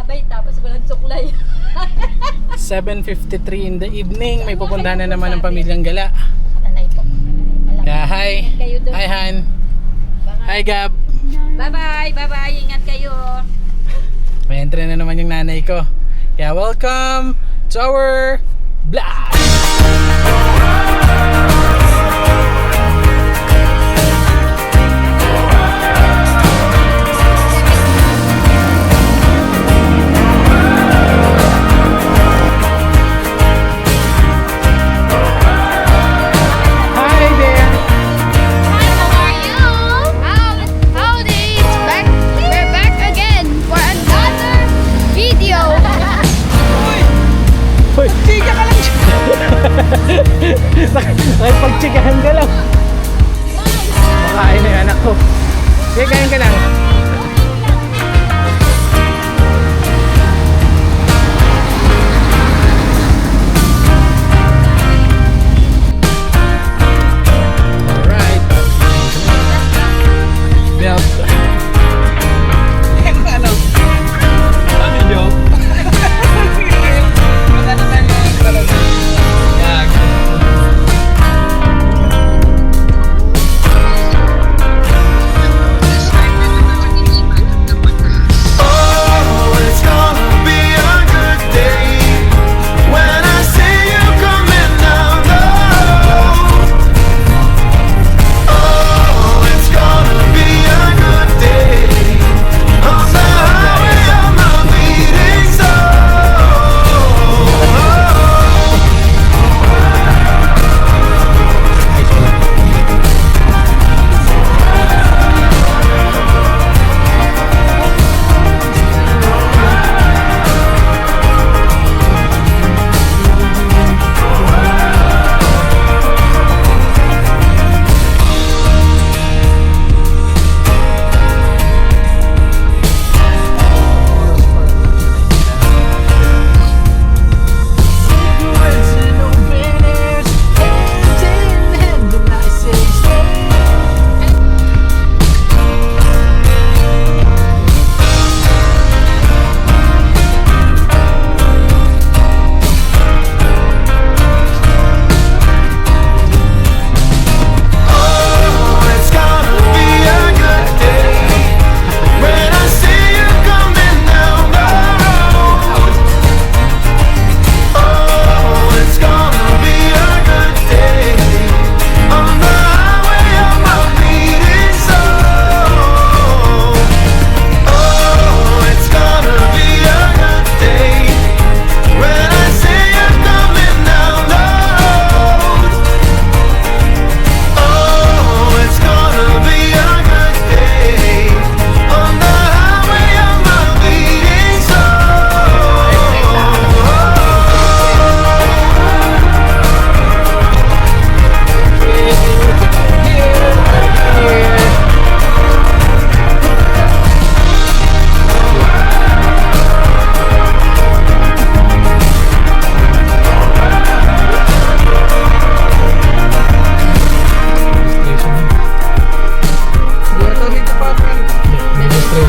Abay, tapos walang suklay. 7:53 in the evening. May pupuntahan na naman ng pamilyang Gala. Tanay po. Kaya hi. Kayo doon. Hi Han. Hi Gab. Bye-bye. Bye-bye. Ingat kayo. May entry na naman yung nanay ko. Kaya welcome to our vlog. Nakipagtsikahan ka lang. Makain na yung anak ko. Sige, kain ka lang. Alright. Milk. Ano? Ano yun?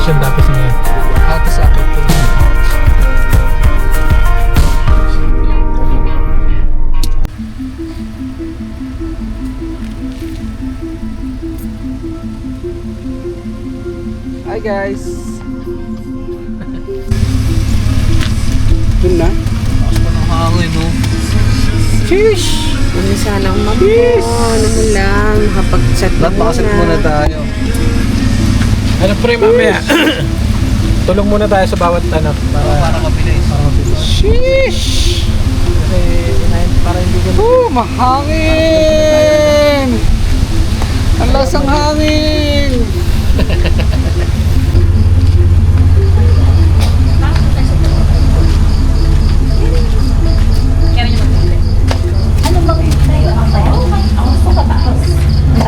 Tapos na yan. Tapos ako. Hi guys. Doon na. Taas pa ng hangin, no? Fish! Ano sana ang mabuo? Ano mo lang, nakapag-chat na Napakasit muna tayo. Ano pre, mamaya? Tulong muna tayo sa bawat ano Para mabilis. Sheesh! Kasi para hindi ganun. Mahangin! Ang lasang hangin!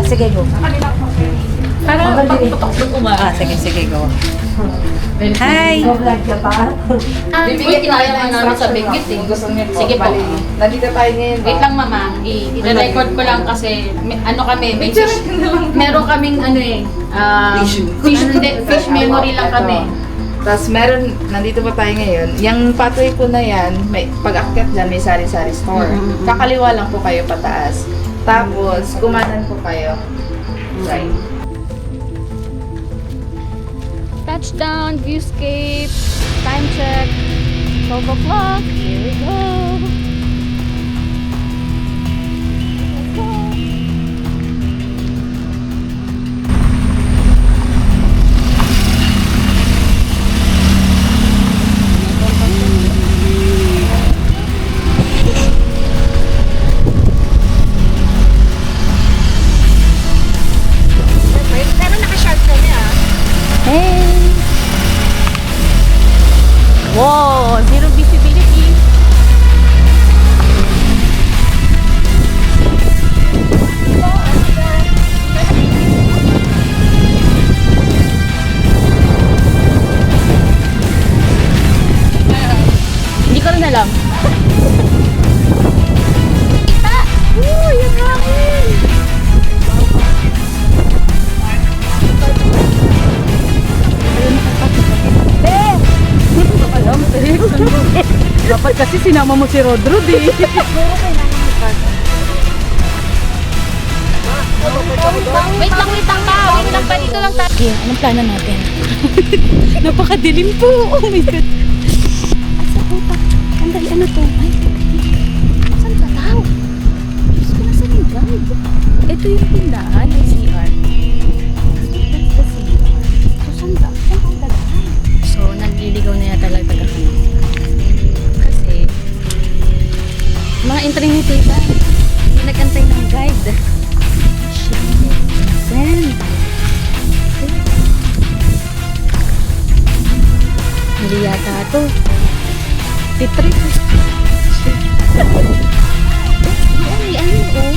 Sige, go. Para pagpatok ko Sige, go. Hi! Bibigyan tayo namin sa Benguet eh. Sige po. Nandito tayo ngayon. Wait lang mama, i-record ko lang kasi ano kami, may meron kaming ano eh, fish memory lang kami. Tapos meron, nandito pa tayo ngayon, yung pathway po na yan, may, pag-akyat dyan, may sari-sari store. Kakaliwa lang po kayo pataas. Tapos, kumanan po kayo. Right. Touchdown, viewscape, time check, 12 o'clock, here we go. Hey! Wow! Zero visibility. Hindi ko rin alam. Kita! Uy! Ang hangin! Dapat kasi sinama mo si Rodrod eh. Wait lang pa. Wait lang pa. Dito lang tayo. Okay, anong plano natin? Napakadilim po. Oh my God. Asa puta? Andali, ano to? Ay, saan ka daw? Diyos ko, nasa yung guide? Ito yung tindahan ng CR. That's the sea. So, saan ba? Saan ang dadaan? So, naliligaw na yata lang taga-ano. Kasi, mga entry ni tita, hindi nag-antay ng guide. Shit. Sen. Mali yata ito. Titrip. Ay, ayun oh.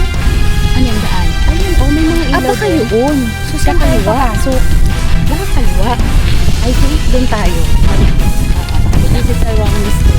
Ano yung daan? Ayun oh, may mga ilaw. Baka yun. So, saan tayo papasok? Baka kaliwa. I think doon tayo. This is a wrong mistake.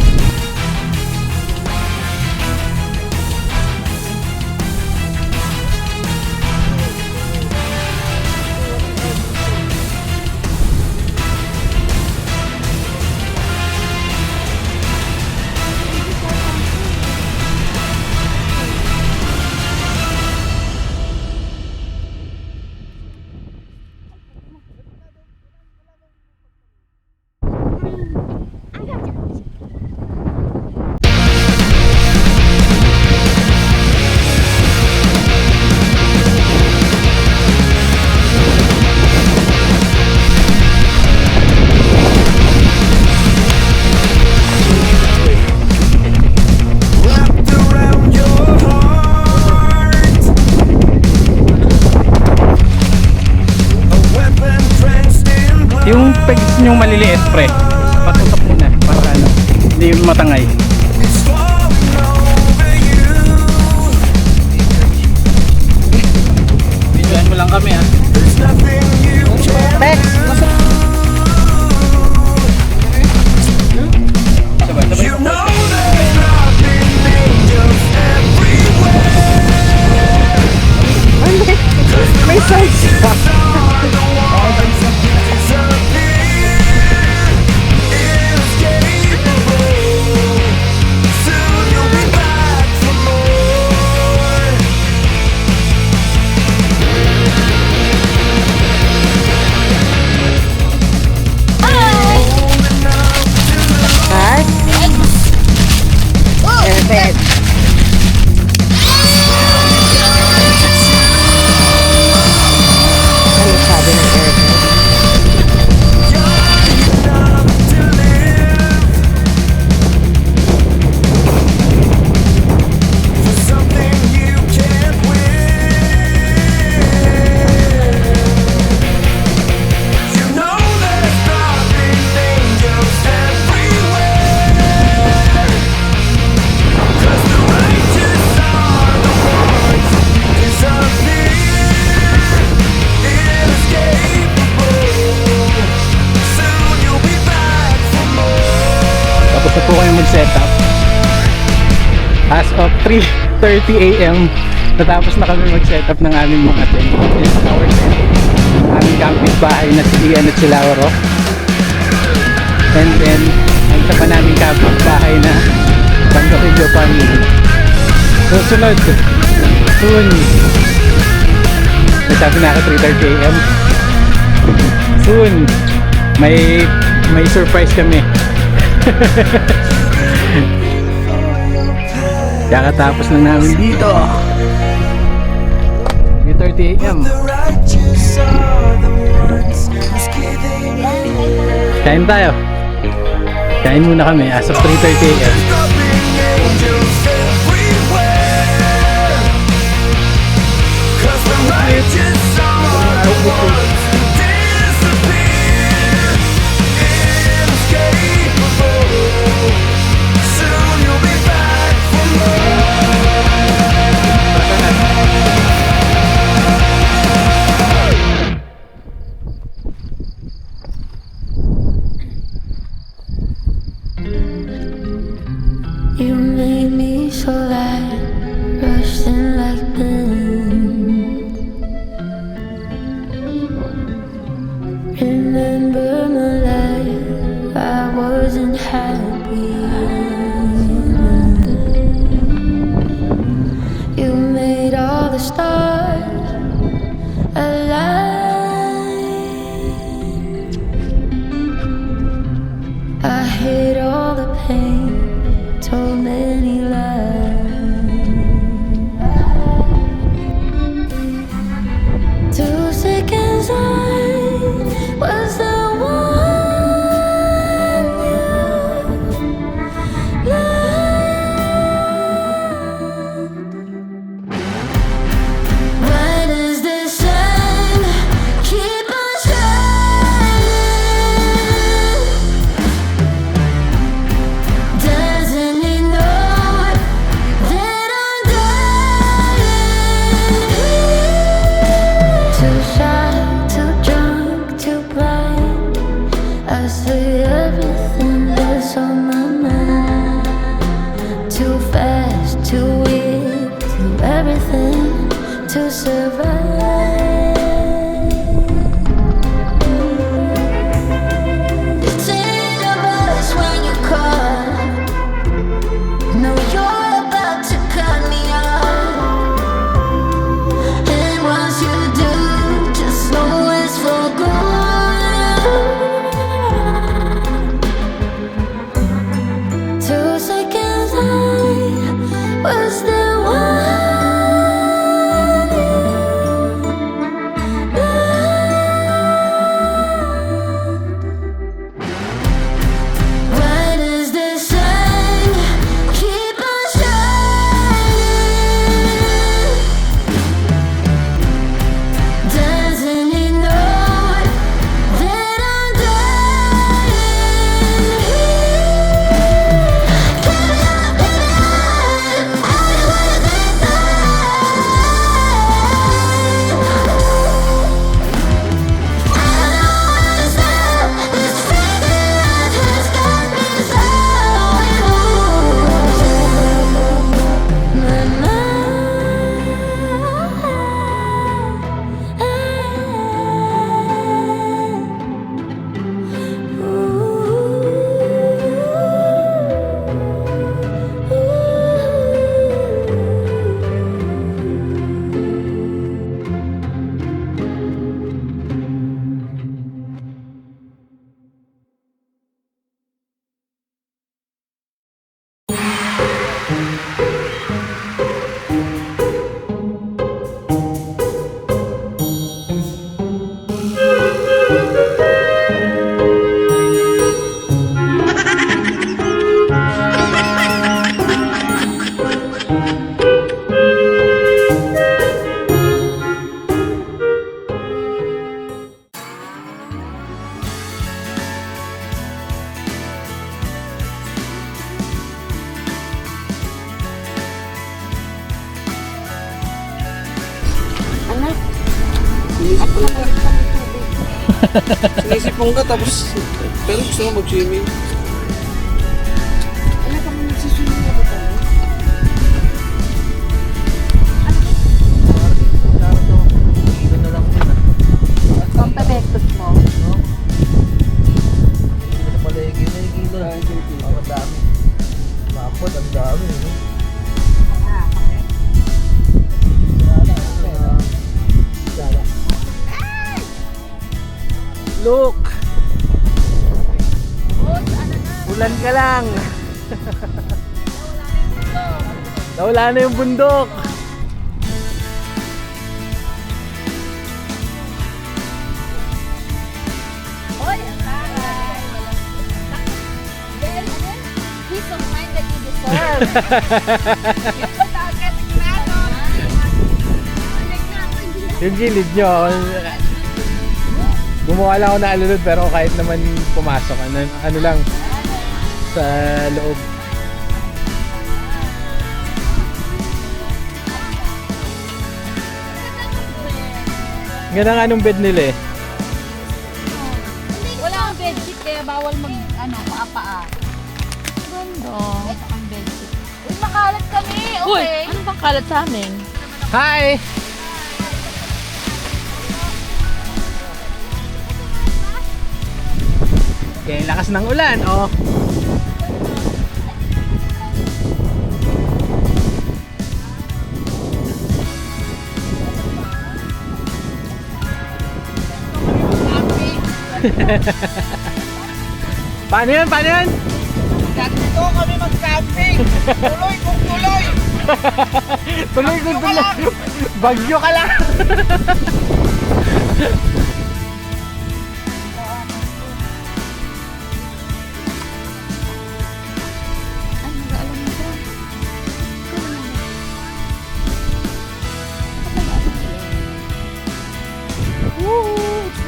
Yung pegs nyong maliliit, pre. Patutok muna para ano, hindi yung matangay. Videoan mo lang kami, ha. Bex, Sabay. may size pa. Perfect. Ano sabi ng aircon? Tapos na po kayo mag-setup. As of 3:30 AM, natapos na kami mag-setup ng aming mga tent. This is our tent. Aming camping bahay na si Ian at si Lauro. And then, ang isa pa namin kapitbahay na Bandokilyo family. Susunod, soon. May sabi na ako 3:30 AM. Soon, may surprise kami. Kakatapos lang namin dito. 3:30 AM. Kain tayo. Kain muna kami as of 3:30 AM. You made me so light, rushed in like wind. Remember my life, I wasn't happy. You made all the stars alive. I hid all the pain, told many lies. 2 seconds I was the one you loved. Why does the sun keep on shining? Doesn't it know that I'm dying? Too shy, too drunk, too blind. I say everything that's on my mind. Too fast, too weak, too everything to survive. The tone of voice when you call. No, you're about to cut me off. And once you do, just know it's for good. 2 seconds I was the one you loved. Why does the sun keep on shining? Doesn't it know that I'm dying? Give me up, I don't wanna think I don't know what to stop. This feeling has got me so my Sinisipong ka tapos, pero gusto mo mag-swimming. Alam ka mo nagsiswimming na ba tayo? Pampabektos mo. Sa palengke. Look! Ulan ka lang! Nawala na yung bundok! Oy, ang taray. Then, peace of mind that you deserve. Yung gilid nyo, gumawa lang ako na alulod pero kahit naman pumasok, ano lang, sa loob. Ganda nga nung bed nila eh. Wala ang bedsheet kaya bawal mag, paa-paa. Ganda. Ito ang bedsheet. Uy, makalat kami, Uy, okay? ano bang kalat sa amin? Hi! Okay, lakas ng ulan, oh. Paano yun? Paano yun? Dito kami mag-camping. Tuloy kung tuloy. Tuloy ko tuloy. Bagyo ka lang.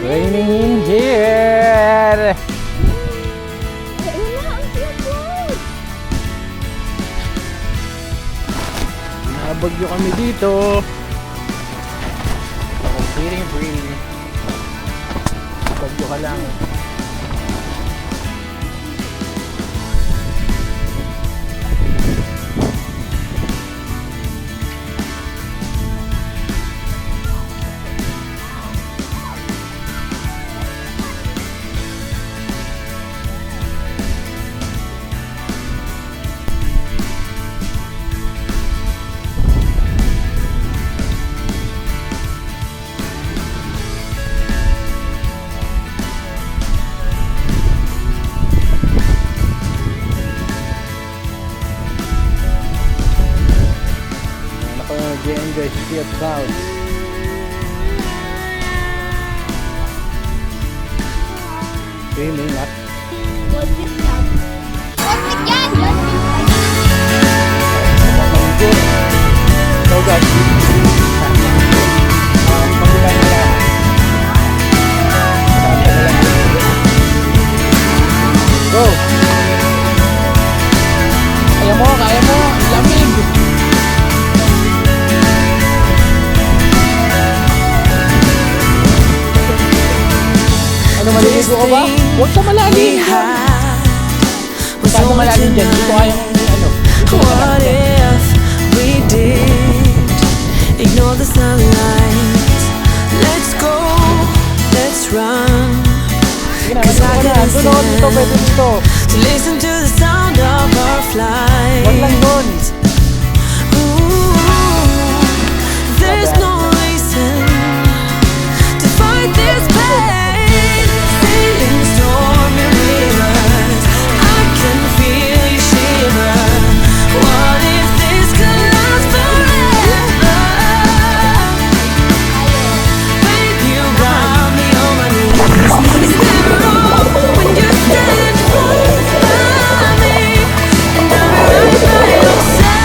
Raining in here. Nabagyo kami dito. Feeling free. Bagyo ka lang. Nag-enjoy City of Clouds. Swimming up. So guys, go! Kaya mo, lamig! Ano, maliligo ka ba? Huwag ka malalim dyan. Masyado malalim dyan. Hindi ko kayang ano. What if we did ignore the sunlight? Let's go, let's run. Cause I can listen to listen to the sound of our flight. Wag lang doon. Ooh, there's no reason to fight this pain. Sailing stormy rivers, I can feel you shiver. What if this could last forever? Babe, you got me on my knees. It's never wrong when you stand close by me, and I'll be right by your side.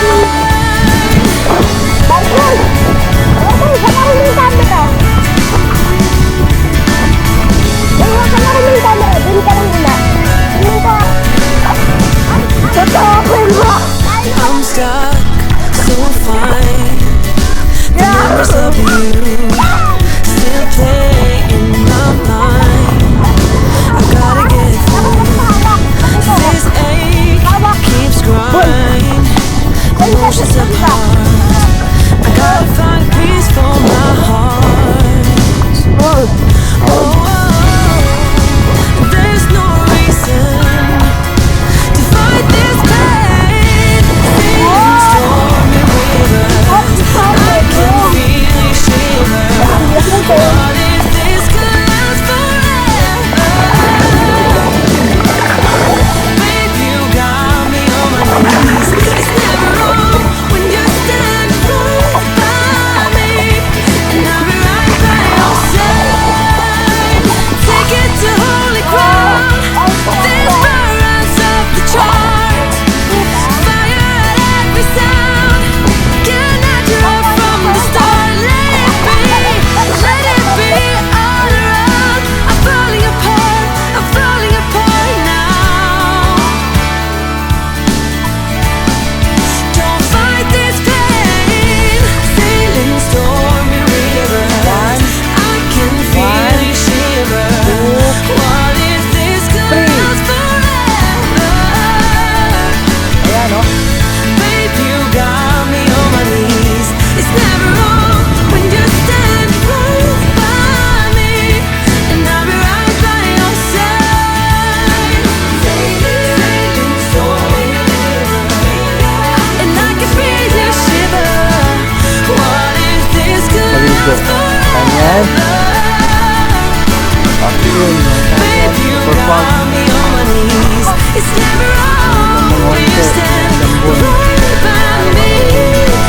it's never wrong when you stand right by me,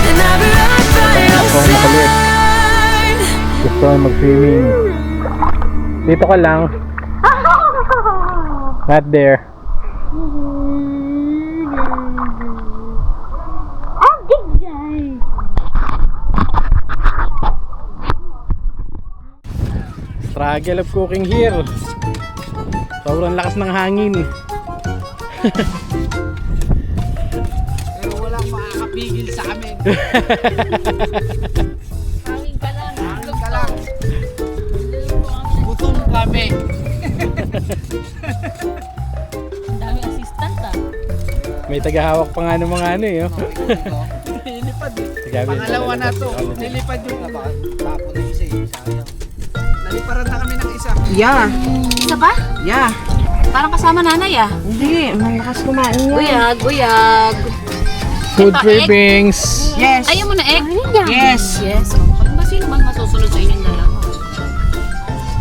and I'll be right by your side. Gusto ko mag-swimming. Dito ka lang. Not there. Struggle of cooking here. Sobrang lakas ng hangin. Pero walang makakapigil sa amin. Hangin ka lang. Gutom kami. Ang dami assistant ah. May tagahawak pa nga ng mga ano eh. Oh. Nilipad eh. Tagabi- Pangalawa na to. Nilipad yung tapo na isa eh. Sayang. Naliparan na kami ng isa. Yeah. Isa pa? Yeah. Parang kasama nanay ah. Hindi, malakas kumain yan. Buyag, buyag. Food Ito, cravings. Yes. Ayaw mo na egg? Yes. Yes. Pag ba sino bang masusunod sa inyong dalawa?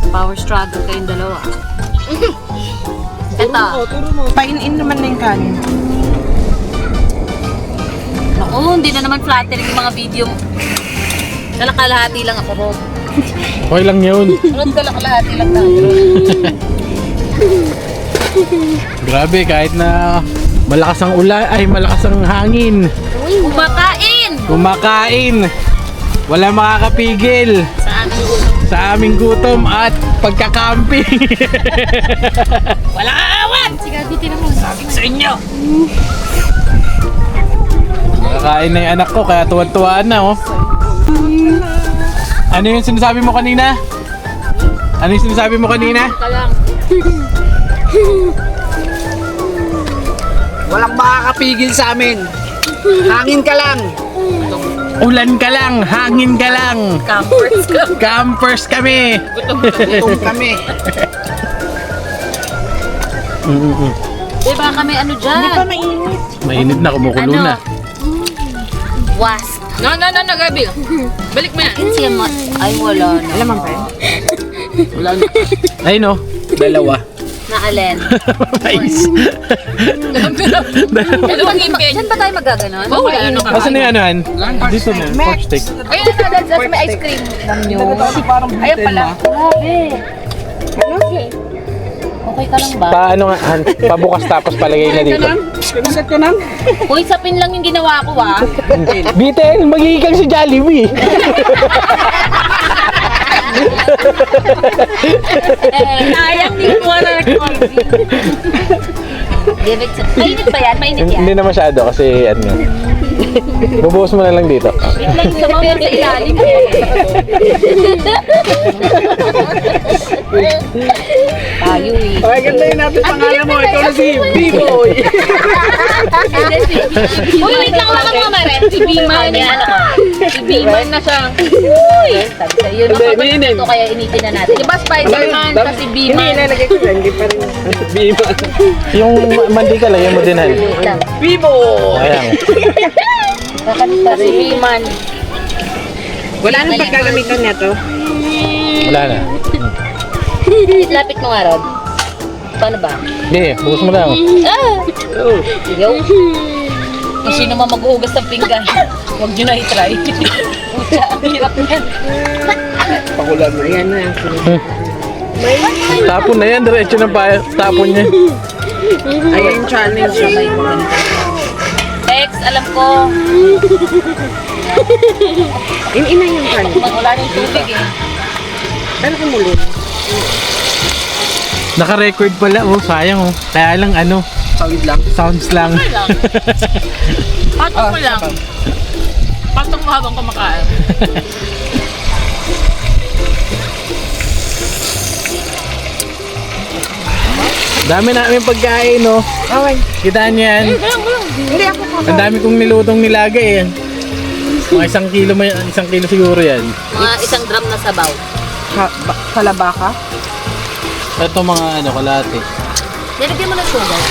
Power struggle kayong dalawa. Ito. Turo mo. Pain-in naman na yung kanin. Naku, hindi na naman flattering yung mga video mo. Kalakalahati lang ako, Rod. Okay lang yun. Rod, kalakalahati lang tayo. Grabe, kahit na malakas ang ulan, ay malakas ang hangin. Kumakain! Kumakain. Wala makakapigil Sa aming sa aming gutom at pagkakamping. wala aawan! Sige, bitin ako. Sabi sa inyo. Nakakain na yung anak ko, kaya tuwan-tuwaan na oh. Ano yung sinasabi mo kanina? Ano yung sinasabi mo kanina? Ka lang. Walang makakapigil sa amin. Hangin ka lang. Ulan ka lang, hangin ka lang. Campers ka. Campers kami. Gutom kami. Diba kami ano dyan? Hindi pa mainit. Mainit na, kumukulo Ano? na. Wasp. No, Gabi. Balik mo yan. Siya mo. Ay, wala na. Alam mo ba? Wala na. Ay no, dalawa. Naalen. Mais. Ano ang impin? Saan ba tayo magaganon? Oh, wala ano ka. Asan na yung anuhan? Dito na, pork steak. Ayun na, sa may ice cream. Parang Ayun pala. Grabe. Okay ka lang ba? Paano nga, pabukas tapos palagay na dito. Pinaset ko na. Uy, sapin lang yung ginawa ko ah. Bitel, magiging kang si Jollibee. Sayang di ko na recording. Mainit ba yan? Mainit yan? Hindi na masyado kasi ano. Bubuhos mo na lang dito. Lang sa mga sa ilalim eh. Tayo eh. Ay, ganda yun natin pangalan mo. Ikaw na si B-Boy. Uy, wait lang ako mga mare. Si Biman yan ako. Si Biman na siya. Sabi sa iyo, Hindi, ito kaya initin na natin. Diba Spider-Man kasi Hindi, Biman? ilalagay ko yan. Hindi pa rin. B-Boy. Yung mantika lang, yan mo din han. B-Boy. Ayan. Kakanta si Biman. Wala nang pagkagamitan niya to. Wala na. Lapit mo nga, Rod. Paano ba? Hindi, buhos mo lang. Yo. Kung sino man maghuhugas ng pinggan, huwag nyo na i-try. Pucha, ang hirap yan. Pakulan mo. Ayan na. Tapon na yan, diretso ng tapon niya. Ayan yung challenge. Tex, alam ko. Ina yung kanin. Wala yung tubig eh. Pero kumulin. Naka-record pala, oh, sayang oh. Kaya lang ano, Tawid lang. sounds lang. Patong mo lang. Patong mo habang kumakain. Dami namin pagkain, oh. Okay. Kitaan niyo yan. Hindi ako po. Ang dami kong nilutong nilaga eh. Mga 1 kilo, 1 kilo siguro yan. Mga 1 drum na sabaw. Kalabaka? Ito mga ano, kalate. Nilagyan mo ng sugar.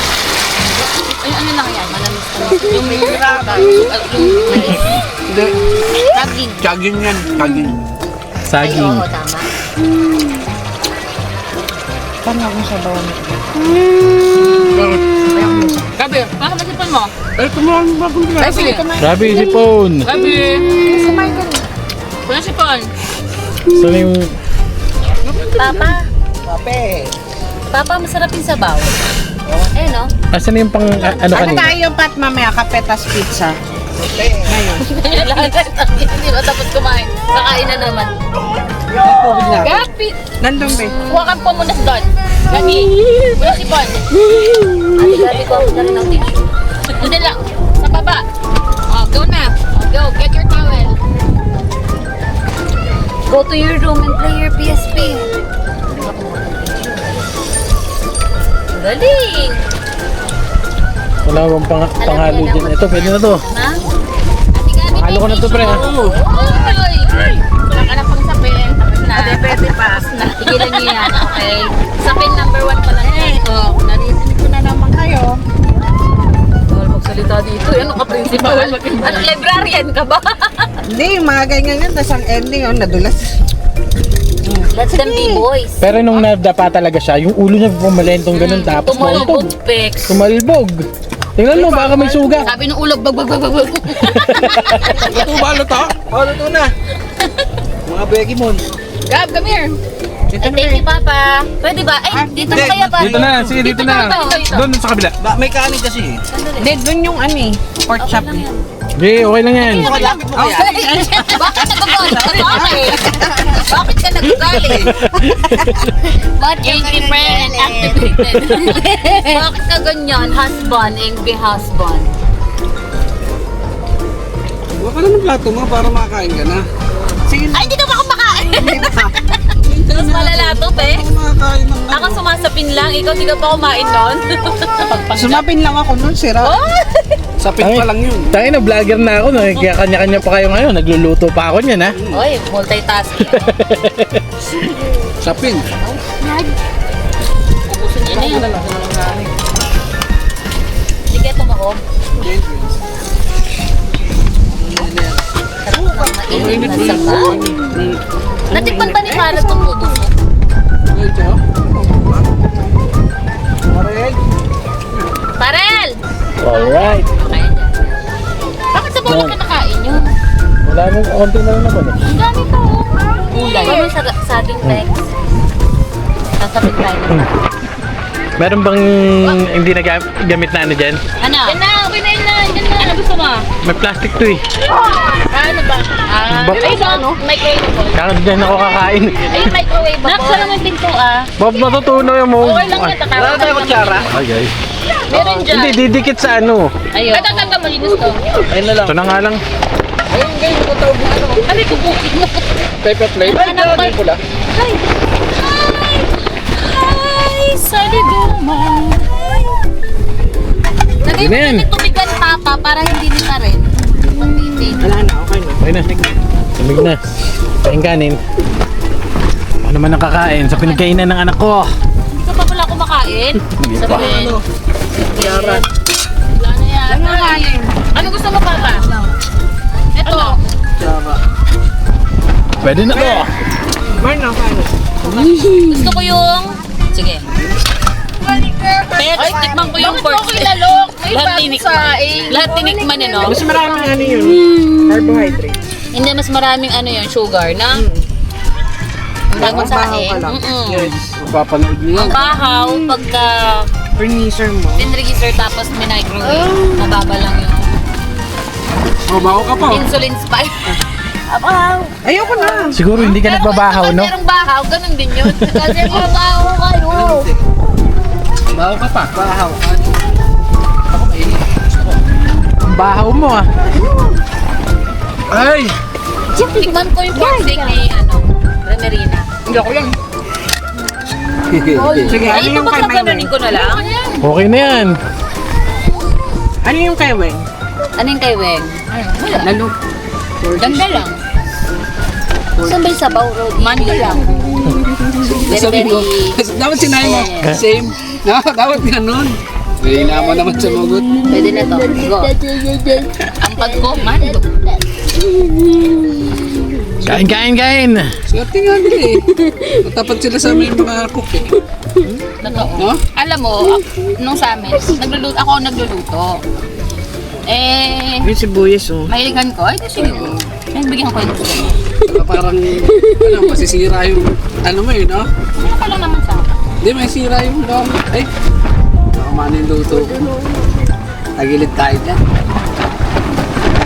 Ay, ano lang yan? Malamis ka lang. Yung may Yung mais. Hindi. saging. Kagin yan. Kagin. Ay, Saging. oo, tama. Paano akong sabawan? Gabi, baka masipon mo. Eh, kumain ba kung Gabi. Grabe, sipon. Gabi. Kuya sipon. Saan yung... Papa. kape? Papa, masarap yung sabaw. Eh, no? Asan yung pang... ano kanina? tayo pat mamaya? Kape tas pizza. Hindi ba tapos kumain? Kakain na naman. Gabi. Nandun ba? Huwakan po muna doon. Gabi. Kuya sipon. Ate Gabi ko na rin ng tissue. Hindi lang. Sa baba. Oh, go na. Oh, go. Get your towel. Go to your room and play your PSP. Galing. Wala bang panghalo dyan. Ito, pwede na to. Ha? Ate Gabi, Halo ko na to, pre, ha? Oy! Wala ka na pang sapin. Tapos na. Pwede pa. Tapos na. Tigilan niyo yan, okay? Sapin number 1 pa lang yan. Oh, narinig ko na naman kayo. Bawal magsalita dito. Ano ka, principal? At librarian ka ba? Hindi, yung mga ganyan yan. Tas ang ending, nadulas. That's them B-boys. Pero nung nadapa talaga siya, yung ulo niya pumalentong ganun, tapos Tumalbog, mauntog. Pex. Tumalbog. Tingnan mo, baka may sugat. Sabi ng ulog, bag. Luto ba, luto? Oo, luto na. Mga Begimon. Gab, come here. Dito Ay, thank you, Papa. Pwede ba? Ay, dito na kaya ba? Dito na, sige, dito na. Doon sa kabila. May kanin kasi. Hindi, dun yung pork chop. Okay, okay lang yan. Bakit nagagalit ka sa akin? Bakit ka nagagalit? But angry friend and activated. Bakit ka ganyan? Husband, angry husband. Huwag ka na ng plato mo para makakain ka na. Sige na. Ay, hindi ka ba kumakain? Mas malala to, pe. Makakain ng Ako sumasapin lang, ikaw hindi ka pa kumain nun. Sumapin lang ako nun, sira. Sapit pa lang yun. Tayo na, vlogger na ako. Kaya kanya-kanya pa kayo ngayon. Nagluluto pa ako niyan, ha? Oy, multitasking. Sapin. Ubusin niya na yun. Sige, tumakog. Mainit na sabaw. Natikman ba ni Mara itong ubos mo? Parel! Alright. Kaya dyan. Bakit sa bola ka nakain yun? Wala nang, konti na lang naman. Ang dami pa oh. Ulay. Ano sa saging Tex? Sasapit tayo ng Meron bang hindi nagamit na ano dyan? Ano? Yan na, okay na yun na. Yan na. Ano gusto mo? May plastic to eh. Ano ba? Ay, ano? Microwave. Kakadyan ako kakain. Ay, microwave ba? Naksa lang yung pinto Bob, matutunaw yung mo. Okay lang yan. Wala tayo kutsara. Ay, guys. Meron dyan. Hindi, didikit sa ano. Ayun. Tatanda mo, linis to. Ayun na lang. Ito na nga lang. Ayun guys, matawag mo ano. Ano yung kubukin mo? Paper plate. Ay, Ay, pula. Hi! Hi! Hi! Sali Guma! Lagay mo Ganyan. na tumigan, Papa, para hindi nita rin. Magtitig. Wala na, okay na. Okay na. Lamig na. Kain kanin. Ako naman ang kakain sa pinagkainan ng anak ko. Hindi ka pa pala kumakain? Hindi pa. Sabihin. Yara. Wala na yan. Ano gusto mo, Papa? Ito. Yara. Pwede na to. Mark na, kain. Gusto ko yung... Sige. Ay, tikman ko yung pork steak. Lahat tinikman. Lahat tinikman eh, no? Mas maraming ano yun. Carbohydrate. Hindi, mas maraming ano yun, sugar, na? Ang bagong saing. ka lang. Mm-mm. Yes. Mapapanood niyo Ang yan. bahaw, pagka Verniser mo. pinregister tapos minigrovate, mababa lang yung Oh, baho ka pa. insulin spike. Ayoko na. Siguro hindi ka nagbabahaw, no? Kapag merong bahaw, ganun din yun. Kasi mabahaw kayo. Bahaw ka pa. Bahaw. Bahaw mo ah. Ay! Tikman ko yung pork steak ni, Remerina. Hindi ako lang. Sige, ano Ay, ito yung ba kay Mayweng? gaganunin ko na lang? Okay na yan. Ano yung kay Weng? Ano yung kay Weng? Wala. Lalo. Ganda lang. Saan ba yung sabaw road? Manta lang. Very, Sabi ko, very... dapat sinabi mo, same. No, dapat ganun. May naman naman sa mugot. Pwede na to. Go. Ang pagko, mando. Kain, kain, kain! Swerte nga nila eh. Matapat sila sa amin mga cook eh. Totoo. No? Alam mo, nung sa amin, ako ang nagluluto. Eh, Yung sibuyas oh. mahiligan ko, ay, sige po. Nagbigyan ko yung gusto. Parang, masisira yung, ano mo eh, no? Ano ka lang naman sa akin? Hindi, may sira yung long. Ay, nakamana yung luto ko. Tagilid tayo dyan.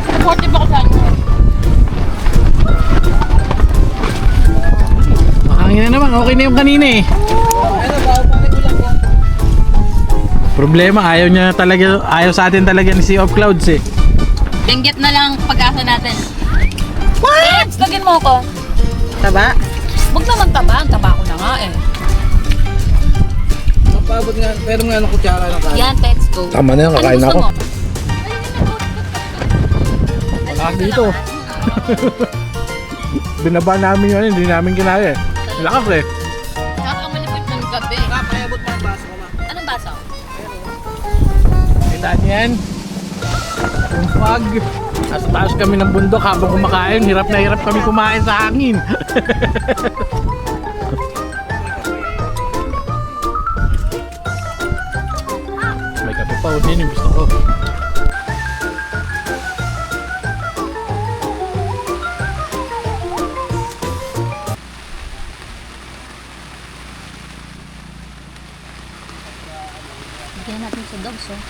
Supportive ako sa inyo. Mahangin na naman, okay na yung kanina eh. Problema, ayaw sa atin talaga ni Sea of Clouds eh. Benggit na lang pag-asa natin. What? Lagyan mo ako. Taba? Huwag naman taba. Ang taba ko na nga eh. Napabot nga, pero nga ng kutsara na kain. Yan, let's go. Tama na yan, kakain Ano gusto ako. mo? Wala dito. Binaba namin yun, hindi namin kinaya eh. Lakas eh. Kakamalipit ng gabi. Napayabot mo ang baso ko ma. Anong baso? Kita niyo yan. Yung fog. Nasa taas kami ng bundok habang kumakain. Hirap na hirap kami kumain sa hangin. May kape pa o din yung gusto ko. Bigyan natin sa dogs, oh.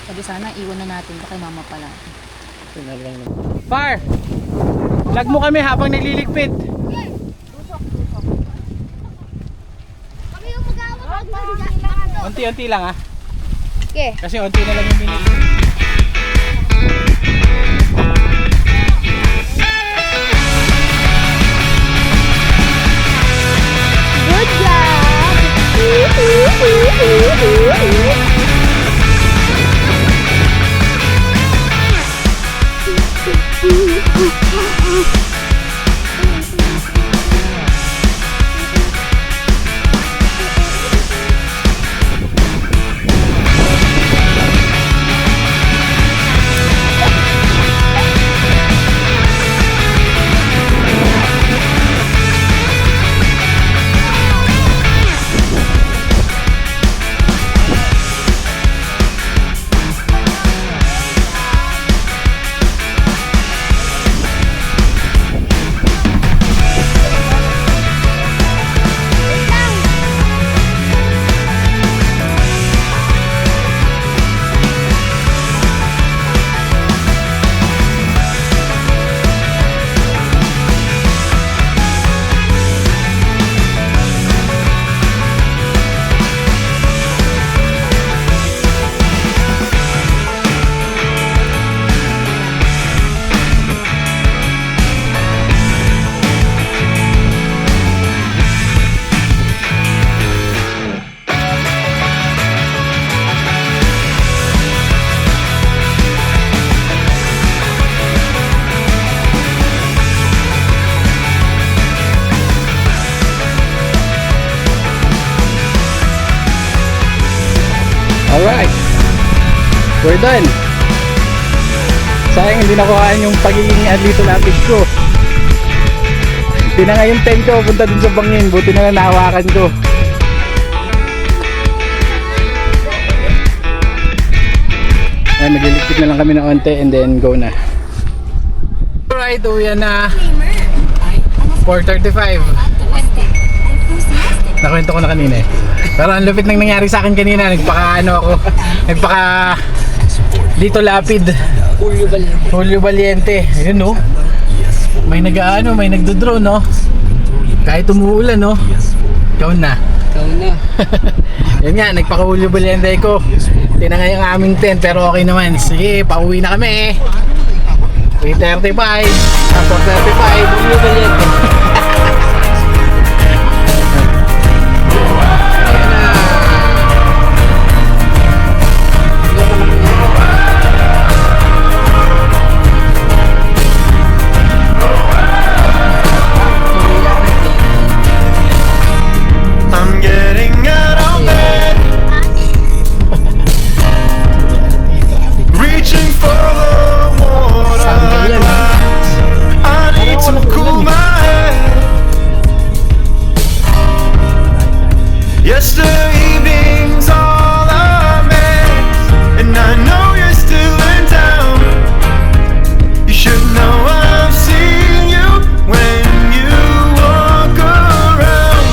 Sabi sana, iwan na natin to kay mama pala. Far! Vlog mo kami habang nagliligpit. Unti-unti lang ah. Okay. Kasi unti na lang yung minute. Good job! Alright, we're done. Sayang hindi nakuhaan yung pagiging Adlito Lapid ko. Hindi na nga yung tent ko, punta dun sa bangin. Buti na lang nahawakan ko. Ayan, nagliligpit na lang kami ng onte and then go na. Alright, uwi na 4:35. Nakwento ko na kanina eh. Pero ang lupit nang nangyari sa akin kanina, nagpaka Lito Lapid. Julio Valiente. Ayun no. May nagdo-drone no. Kahit umuulan no. Ikaw na. Yan nga, nagpaka Julio Valiente ko. Tinangay ang aming tent pero okay naman. Sige, pauwi na kami. 3:35. 4:35. Julio Valiente. I'm getting out of bed, reaching for the water glass. I need to Evening's all a mess, and I know you're still in town. You should know I've seen you when you walk around,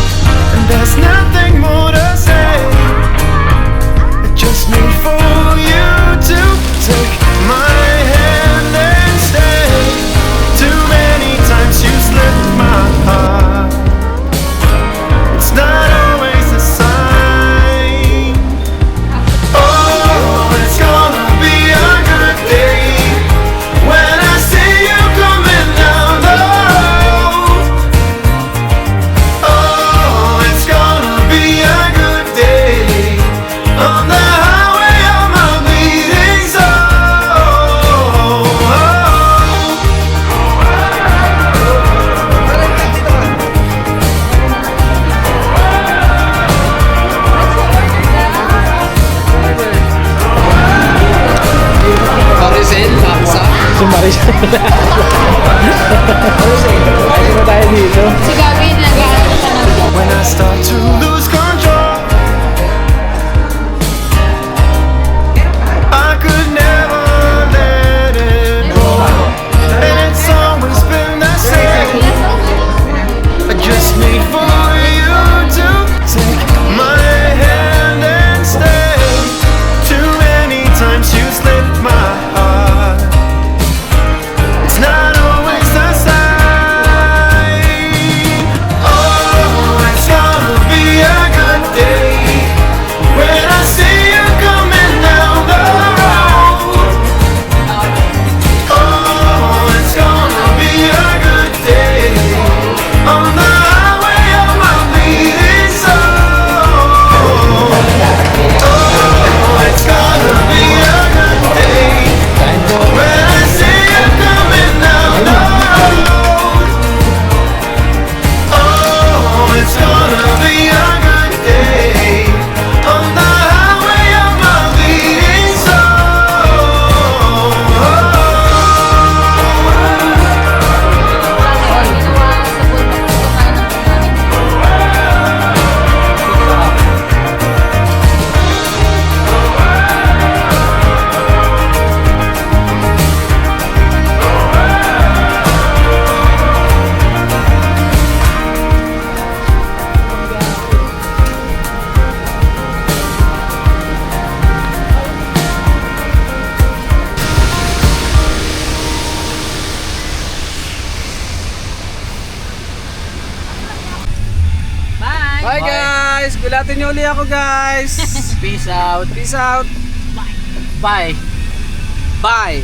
and there's nothing more to say. I just need for you to take my hand and stay. Too many times you slipped my heart. It's not always a sign. Oh, it's gonna be a good day when I see you coming down the road. Oh, it's gonna be a good day on the highway of my bleeding soul. Maricel, Laksa. Si Marisol. Ayun na tayo dito. Si Gabi, nag-aaral siya ng When I start to lose control, I could never let it go, and it's always been the same. I just need for you to take my hand and stay. Too many times you slipped my heart. It's not always the same. Oh, it's gonna be a good day when I see you coming down the road. Oh, it's gonna be a good day on the highway of my bleeding soul. Oh, it's gonna be a good day when I see you coming down the road. Oh, it's gonna be a good day on the highway of my bleeding soul. Bye guys! Gulatin niyo uli ako guys! Peace out. Peace out! Bye. Bye!